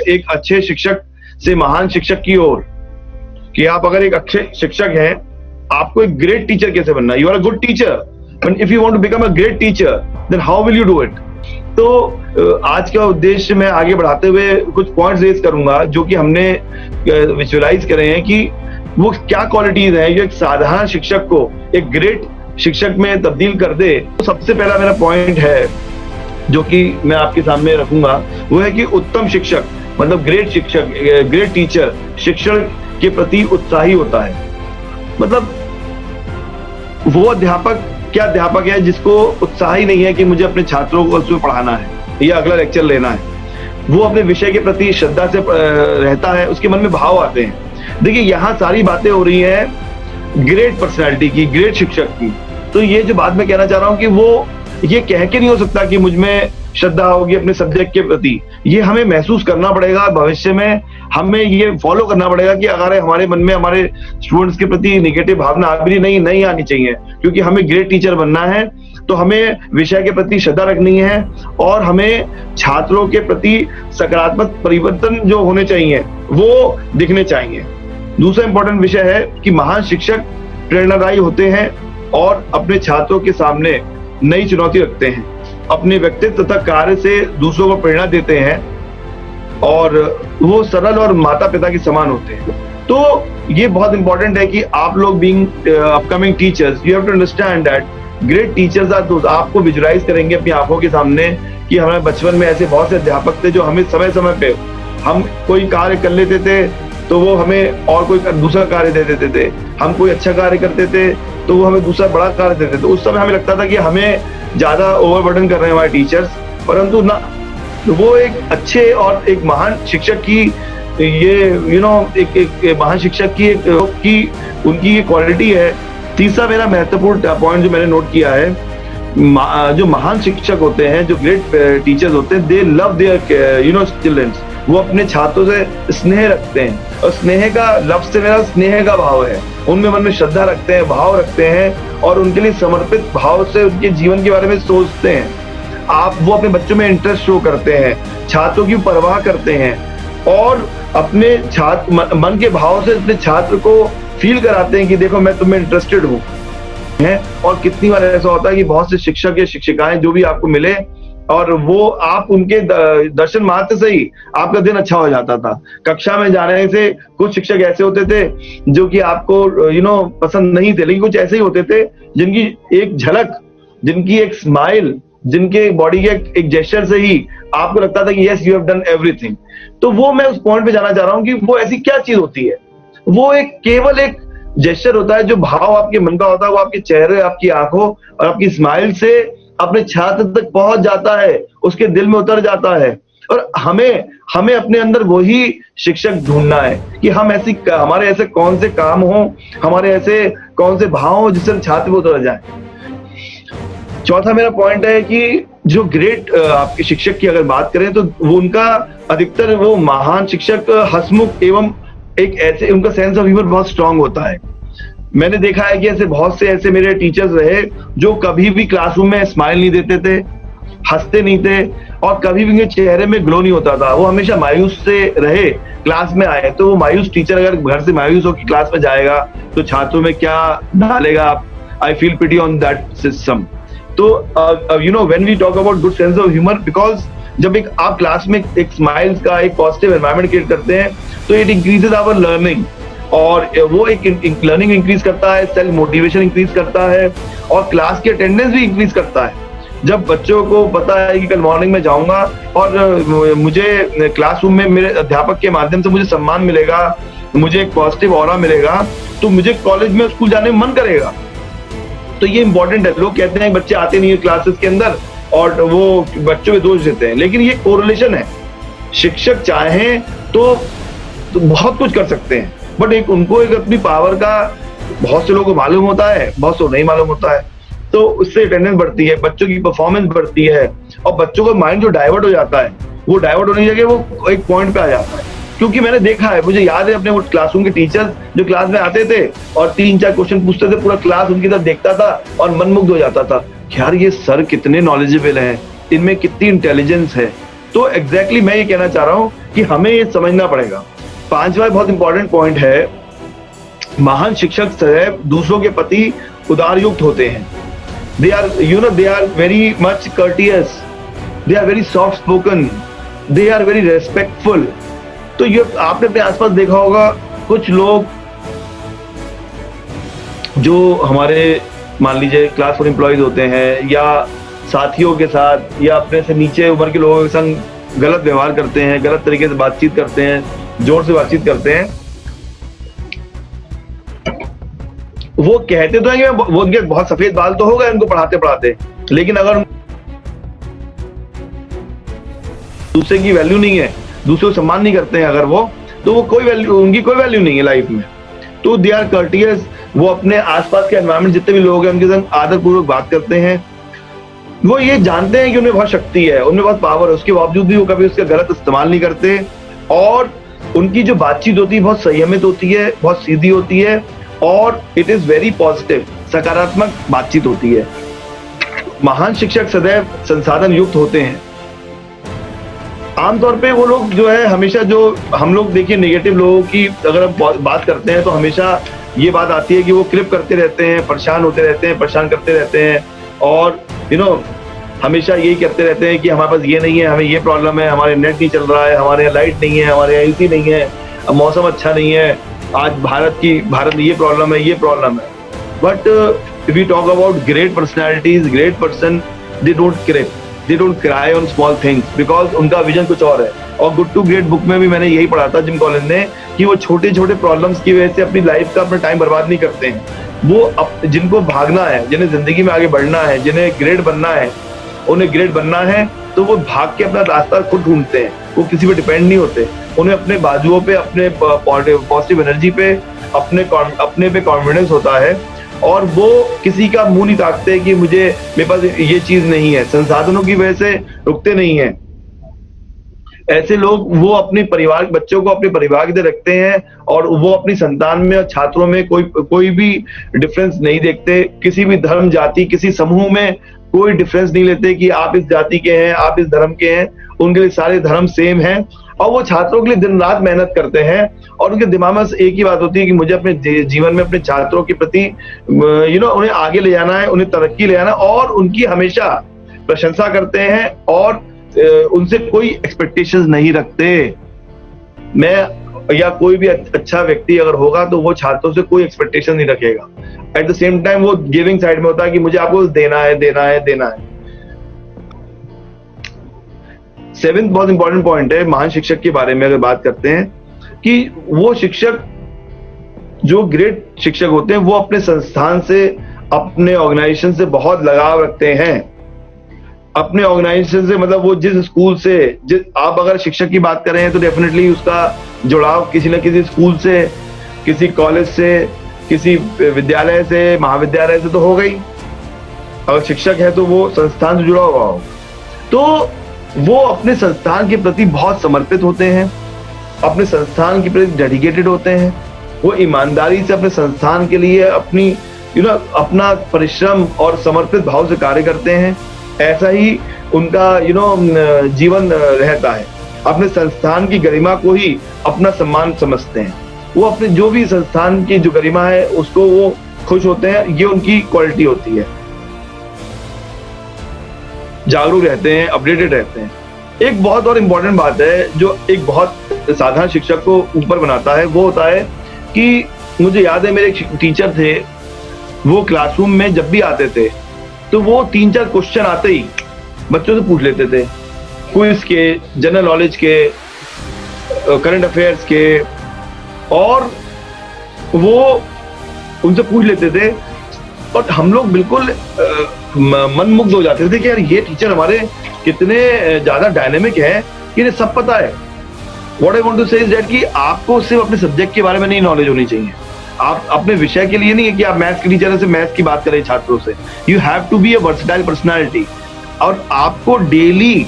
एक अच्छे शिक्षक से महान शिक्षक की ओर, कि आप अगर एक अच्छे शिक्षक हैं, आपको एक ग्रेट टीचर कैसे बनना है। You are a good teacher, but if you want to become a great teacher then how will you do it. तो आज का उद्देश्य मैं आगे बढ़ाते हुए कुछ पॉइंट्स रेज करूंगा जो कि हमने विजुअलाइज करे हैं कि वो क्या क्वालिटीज हैं जो एक साधारण शिक्षक को एक ग्रेट शिक्षक में तब्दील कर दे। तो सबसे पहला मेरा पॉइंट है जो कि मैं आपके सामने रखूंगा, वो है कि उत्तम शिक्षक मतलब ग्रेट शिक्षक, ग्रेट टीचर शिक्षण के प्रति उत्साही होता है। मतलब वो अध्यापक क्या अध्यापक है जिसको उत्साही नहीं है कि मुझे अपने छात्रों को उसमें पढ़ाना है या अगला लेक्चर लेना है। वो अपने विषय के प्रति श्रद्धा से रहता है, उसके मन में भाव आते हैं। देखिए यहाँ सारी बातें हो रही हैं ग्रेट पर्सनैलिटी की, ग्रेट शिक्षक की। तो ये जो बात मैं कहना चाह रहा हूँ कि वो ये कह के नहीं हो सकता कि मुझ में श्रद्धा होगी अपने सब्जेक्ट के प्रति। ये हमें महसूस करना पड़ेगा, भविष्य में हमें ये फॉलो करना पड़ेगा कि अगर हमारे मन में हमारे स्टूडेंट्स के प्रति निगेटिव भावना अभी नहीं आनी चाहिए, क्योंकि हमें ग्रेट टीचर बनना है। तो हमें विषय के प्रति श्रद्धा रखनी है और हमें छात्रों के प्रति सकारात्मक परिवर्तन जो होने चाहिए वो दिखने चाहिए। दूसरा इंपॉर्टेंट विषय है कि महान शिक्षक प्रेरणादायी होते हैं और अपने छात्रों के सामने नई चुनौती रखते हैं, अपने व्यक्तित्व तथा कार्य से दूसरों को प्रेरणा देते हैं और वो सरल और माता पिता के समान होते हैं। तो ये बहुत इंपॉर्टेंट है कि आप लोग being upcoming teachers, you have to understand that great teachers are दोस्त। आपको विजुअलाइज करेंगे अपनी आंखों के सामने कि हमारे बचपन में ऐसे बहुत से अध्यापक थे जो हमें समय समय पे हम कोई कार्य कर लेते थे तो वो हमें और कोई दूसरा कार्य दे देते थे। हम कोई अच्छा कार्य करते थे तो वो हमें दूसरा बड़ा कार्य देते थे। तो उस समय हमें लगता था कि हमें ज्यादा ओवरबर्डन कर रहे हैं हमारे टीचर्स, परंतु ना, वो एक अच्छे और एक महान शिक्षक की ये एक महान शिक्षक की उनकी ये क्वालिटी है। तीसरा मेरा महत्वपूर्ण पॉइंट जो मैंने नोट किया है, जो महान शिक्षक होते हैं, जो ग्रेट टीचर्स होते हैं, दे लव देयर चिल्ड्रंस। वो अपने छात्रों से स्नेह रखते हैं और स्नेह का लफ्ज से मेरा स्नेह का भाव है। उनमें मन में श्रद्धा रखते हैं, भाव रखते हैं और उनके लिए समर्पित भाव से उनके जीवन के बारे में सोचते हैं। वो अपने बच्चों में इंटरेस्ट शो करते हैं, छात्रों की परवाह करते हैं और अपने मन के भाव से अपने छात्र को फील कराते हैं कि देखो मैं तुम्हें इंटरेस्टेड हूँ। और कितनी बार ऐसा होता है कि बहुत से शिक्षक या शिक्षिकाएं जो भी आपको मिले और वो आप उनके दर्शन मात्र से ही आपका दिन अच्छा हो जाता था। कक्षा में जाने से कुछ शिक्षक ऐसे होते थे जो कि आपको पसंद नहीं थे, लेकिन कुछ ऐसे ही होते थे जिनकी एक झलक, जिनकी एक स्माइल, जिनके बॉडी के एक जेस्चर से ही आपको लगता था कि yes you have done everything. तो वो मैं उस पॉइंट पे जाना चाह रहा हूँ कि वो ऐसी क्या चीज होती है। वो केवल एक जेस्चर होता है, जो भाव आपके मन का होता है वो आपके चेहरे, आपकी आंखों और आपकी स्माइल से अपने छात्र तक पहुंच जाता है, उसके दिल में उतर जाता है। और हमें अपने अंदर वही शिक्षक ढूंढना है कि हमारे ऐसे कौन से काम हो, हमारे ऐसे कौन से भाव हो जिससे छात्र उतर जाए। चौथा मेरा पॉइंट है कि जो ग्रेट आपके शिक्षक की अगर बात करें तो वो उनका अधिकतर वो महान शिक्षक हंसमुख एवं एक ऐसे उनका सेंस ऑफ ह्यूमर बहुत स्ट्रांग होता है। मैंने देखा है कि ऐसे बहुत से ऐसे मेरे टीचर्स रहे जो कभी भी क्लासरूम में स्माइल नहीं देते थे, हंसते नहीं थे और कभी भी उनके चेहरे में ग्लो नहीं होता था। वो हमेशा मायूस से रहे। क्लास में आए तो वो मायूस टीचर अगर घर से मायूस होकर क्लास में जाएगा तो छात्रों में क्या डालेगा। I feel pity on that system. तो when we talk about good sense of humour, because जब आप क्लास में एक स्माइल्स का एक पॉजिटिव एनवायरनमेंट क्रिएट करते हैं तो इट इंक्रीजेस आवर लर्निंग और वो एक लर्निंग इंक्रीज करता है, सेल्फ मोटिवेशन इंक्रीज करता है और क्लास की अटेंडेंस भी इंक्रीज करता है। जब बच्चों को पता है कि कल मॉर्निंग में जाऊंगा और मुझे क्लासरूम में मेरे अध्यापक के माध्यम से मुझे सम्मान मिलेगा, मुझे एक पॉजिटिव ऑरा मिलेगा, तो मुझे कॉलेज में स्कूल जाने में मन करेगा। तो ये इंपॉर्टेंट है। लोग कहते हैं बच्चे आते नहीं है क्लासेस के अंदर और वो बच्चों पे दोष देते हैं, लेकिन ये कोरिलेशन है। शिक्षक चाहें तो बहुत कुछ कर सकते हैं, बट एक उनको एक अपनी पावर का बहुत से लोगों को मालूम होता है, बहुत से नहीं मालूम होता है। तो उससे अटेंडेंस बढ़ती है, बच्चों की परफॉर्मेंस बढ़ती है और बच्चों का माइंड जो डाइवर्ट हो जाता है वो डाइवर्ट होने की जगह वो एक पॉइंट पे आ जाता है। क्योंकि मैंने देखा है, मुझे याद है अपने वो क्लासरूम के टीचर्स जो क्लास में आते थे और 3-4 क्वेश्चन पूछते थे, पूरा क्लास उनकी तरफ देखता था और मनमुग्ध हो जाता था। यार ये सर कितने नॉलेजेबल हैं, इनमें कितनी इंटेलिजेंस है, तो एग्जैक्टली मैं ये कहना चाह रहा हूं कि हमें ये समझना पड़ेगा। पांचवा बहुत इंपॉर्टेंट पॉइंट है, महान शिक्षक सदैव दूसरों के प्रति उदारयुक्त होते हैं। They are very much courteous, they are very soft spoken, they are very respectful. तो ये आपने अपने आसपास देखा होगा, कुछ लोग जो हमारे मान लीजिए क्लास 4 एम्प्लॉयज होते हैं या साथियों के साथ या अपने से नीचे उम्र के लोगों के संग गलत व्यवहार करते हैं, गलत तरीके से बातचीत करते हैं, जोर से बातचीत करते हैं। वो कहते तो हैं कि वो उनके बहुत सफेद बाल तो हो गए उनको पढ़ाते पढ़ाते, लेकिन अगर दूसरे की वैल्यू नहीं है, दूसरे को सम्मान नहीं करते हैं अगर वो, तो वो कोई वैल्यू, उनकी कोई वैल्यू नहीं है लाइफ में। तो दे आर कर्टियस, वो अपने आसपास के एनवायरमेंट जितने भी लोग हैं उनके संग आदरपूर्वक बात करते हैं। वो ये जानते हैं कि उन्हें बहुत शक्ति है, उनमें बहुत पावर है, उसके बावजूद भी वो कभी उसका गलत इस्तेमाल नहीं करते। और उनकी जो बातचीत होती है बहुत संयमित होती है, बहुत सीधी होती है और इट इज वेरी पॉजिटिव, सकारात्मक बातचीत होती है। महान शिक्षक सदैव संसाधन युक्त होते हैं। आमतौर पे वो लोग जो है हमेशा, जो हम लोग देखिए नेगेटिव लोगों की अगर हम बात करते हैं तो हमेशा ये बात आती है कि वो क्लिप करते रहते हैं, परेशान होते रहते हैं, परेशान करते रहते हैं और हमेशा यही कहते रहते हैं कि हमारे पास ये नहीं है, हमें ये प्रॉब्लम है, हमारे नेट नहीं चल रहा है, हमारे यहाँ लाइट नहीं है, हमारे यहाँ एसी नहीं है, मौसम अच्छा नहीं है, आज भारत में ये प्रॉब्लम है, ये प्रॉब्लम है। But if you talk about great personalities, great person, they don't cry on small things because उनका विजन कुछ और है। और गुड टू ग्रेट बुक में भी मैंने यही पढ़ा था जिम कॉलिन्स ने, कि वो छोटे छोटे प्रॉब्लम्स की वजह से अपनी लाइफ का अपना टाइम बर्बाद नहीं करते हैं। वो जिनको भागना है, जिन्हें जिंदगी में आगे बढ़ना है, जिन्हें ग्रेट बनना है, उन्हें ग्रेट बनना है, तो वो भाग के अपना रास्ता खुद ढूंढते हैं, वो किसी पे डिपेंड नहीं होते। उन्हें अपने बाजुओं पे, अपने पॉजिटिव एनर्जी पे, अपने पे कॉन्फिडेंस होता है और वो किसी का मुंह नहीं ताकते कि मेरे पास ये चीज नहीं है। संसाधनों की वजह से रुकते नहीं है। ऐसे लोग वो अपने परिवार के बच्चों को अपने परिवार की तरह रखते हैं और वो अपनी संतान में और छात्रों में कोई भी डिफरेंस नहीं देखते। किसी भी धर्म, जाति, किसी समूह में कोई डिफरेंस नहीं लेते कि आप इस जाति के हैं, आप इस धर्म के हैं। उनके लिए सारे धर्म सेम हैं और वो छात्रों के लिए दिन रात मेहनत करते हैं और उनके दिमाग में एक ही बात होती है कि मुझे अपने जीवन में अपने छात्रों के प्रति उन्हें आगे ले जाना है, उन्हें तरक्की ले जाना, और उनकी हमेशा प्रशंसा करते हैं और उनसे कोई एक्सपेक्टेशंस नहीं रखते। मैं या कोई भी अच्छा व्यक्ति अगर होगा तो वो छात्रों से कोई एक्सपेक्टेशन नहीं रखेगा। एट द सेम टाइम वो गिविंग साइड में होता है कि मुझे आपको देना है, देना है, देना है। 7th बहुत इंपॉर्टेंट पॉइंट है महान शिक्षक के बारे में अगर बात करते हैं, कि वो शिक्षक जो ग्रेट शिक्षक होते हैं वो अपने संस्थान से, अपने ऑर्गेनाइजेशन से बहुत लगाव रखते हैं। अपने ऑर्गेनाइजेशन से मतलब वो जिस स्कूल से, आप अगर शिक्षक की बात करें तो डेफिनेटली उसका जुड़ाव किसी न किसी स्कूल से, किसी कॉलेज से, किसी विद्यालय से, महाविद्यालय से तो हो गई। अगर शिक्षक है तो वो संस्थान से जुड़ा हुआ हो, तो वो अपने संस्थान के प्रति बहुत समर्पित होते हैं, अपने संस्थान के प्रति डेडिकेटेड होते हैं। वो ईमानदारी से अपने संस्थान के लिए अपनी अपना परिश्रम और समर्पित भाव से कार्य करते हैं। ऐसा ही उनका जीवन रहता है। अपने संस्थान की गरिमा को ही अपना सम्मान समझते हैं। वो अपने जो भी संस्थान की जो गरिमा है उसको वो खुश होते हैं। ये उनकी क्वालिटी होती है। जागरूक रहते हैं, अपडेटेड रहते हैं। एक बहुत और इम्पोर्टेंट बात है जो एक बहुत साधारण शिक्षक को ऊपर बनाता है, वो होता है कि मुझे याद है मेरे एक टीचर थे, वो क्लासरूम में जब भी आते थे तो वो 3-4 क्वेश्चन आते ही बच्चों से पूछ लेते थे, क्विज के, जनरल नॉलेज के, करंट अफेयर्स के, और वो उनसे पूछ लेते थे और हम लोग बिल्कुल मनमुग्ध हो जाते थे कि यार ये टीचर हमारे कितने ज्यादा डायनेमिक है कि इन्हें सब पता है। व्हाट आई वांट टू से इज दैट कि आपको सिर्फ अपने सब्जेक्ट के बारे में नहीं नॉलेज होनी चाहिए। आप अपने विषय के लिए नहीं है कि आप मैथ्स के टीचर से मैथ्स की बात करें छात्रों से। You have to be a versatile personality और आपको डेली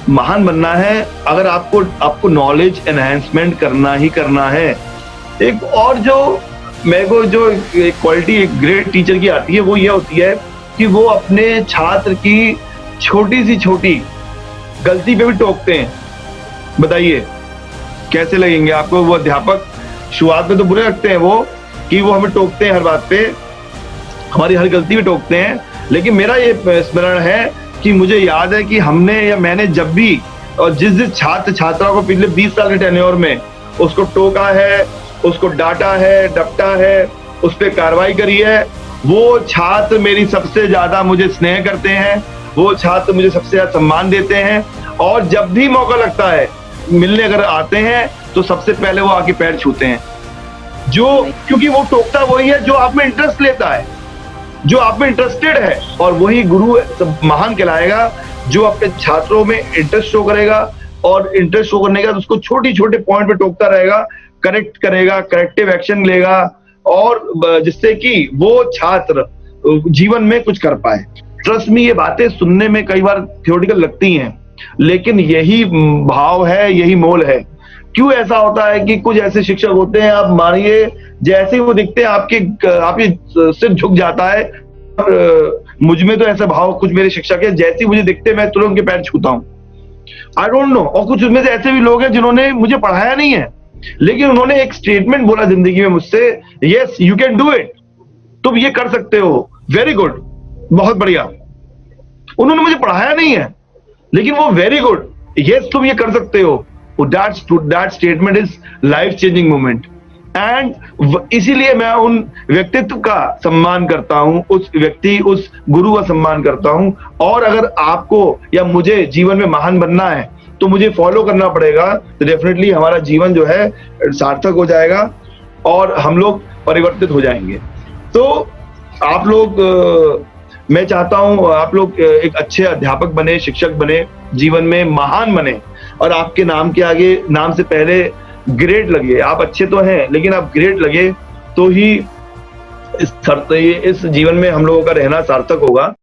महान बनना है अगर आपको नॉलेज एनहांसमेंट करना ही करना है। एक और जो मेरे को जो क्वालिटी एक ग्रेट टीचर की आती है वो ये होती है कि वो अपने छात्र की छोटी सी छोटी गलती पे भी टोकते हैं, बताइए कैसे लगेंगे आपको वो अध्यापक? शुरुआत में तो बुरे लगते हैं वो, कि वो हमें टोकते हैं हर बात पे, हमारी हर गलती पे टोकते हैं। लेकिन मेरा ये स्मरण है कि मुझे याद है कि हमने या मैंने जब भी और जिस छात्र छात्रा को पिछले 20 साल के टेन्योर में उसको टोका है, उसको डांटा है, डपटा है, उस पर कार्रवाई करी है, वो छात्र मेरी सबसे ज्यादा मुझे स्नेह करते हैं, वो छात्र मुझे सबसे ज्यादा सम्मान देते हैं। और जब भी मौका लगता है, मिलने अगर आते हैं तो सबसे पहले वो आके पैर छूते हैं, क्योंकि वो टोकता वही है जो आप में इंटरेस्ट लेता है, जो आप में इंटरेस्टेड है, और वही गुरु महान कहलाएगा जो अपने छात्रों में इंटरेस्ट शो करेगा, और इंटरेस्ट शो करने का तो उसको छोटी छोटे पॉइंट पे टोकता रहेगा, करेक्ट करेगा, करेक्टिव एक्शन लेगा, और जिससे कि वो छात्र जीवन में कुछ कर पाए। ट्रस्ट में ये बातें सुनने में कई बार थियोरिटिकल लगती हैं, लेकिन यही भाव है, यही मोल है। क्यों ऐसा होता है कि कुछ ऐसे शिक्षक होते हैं, आप मानिए जैसे ही वो दिखते हैं आपके सिर झुक जाता है। और मुझ में तो ऐसा भाव कुछ मेरे शिक्षक है, जैसे ही मुझे दिखते मैं तुरंत उनके पैर छूता हूँ। I don't know. और कुछ उसमें से ऐसे भी लोग हैं जिन्होंने मुझे पढ़ाया नहीं है, लेकिन उन्होंने एक स्टेटमेंट बोला जिंदगी में मुझसे, yes you can do it, तुम ये कर सकते हो, वेरी गुड, बहुत बढ़िया। उन्होंने मुझे पढ़ाया नहीं है, लेकिन वो वेरी गुड, यस तुम ये कर सकते हो। That statement is life changing moment, and इसीलिए मैं उन व्यक्तित्व का सम्मान करता हूं, उस गुरु का सम्मान करता हूं। और अगर आपको या मुझे जीवन में महान बनना है तो मुझे फॉलो करना पड़ेगा, तो डेफिनेटली हमारा जीवन जो है सार्थक हो जाएगा और हम लोग परिवर्तित हो जाएंगे। तो आप लोग, मैं चाहता हूं आप लोग एक अच्छे अध्यापक बने, शिक्षक बने, जीवन में महान बने, और आपके नाम के आगे, नाम से पहले ग्रेट लगे। आप अच्छे तो हैं, लेकिन आप ग्रेट लगे तो ही इस जीवन में हम लोगों का रहना सार्थक होगा।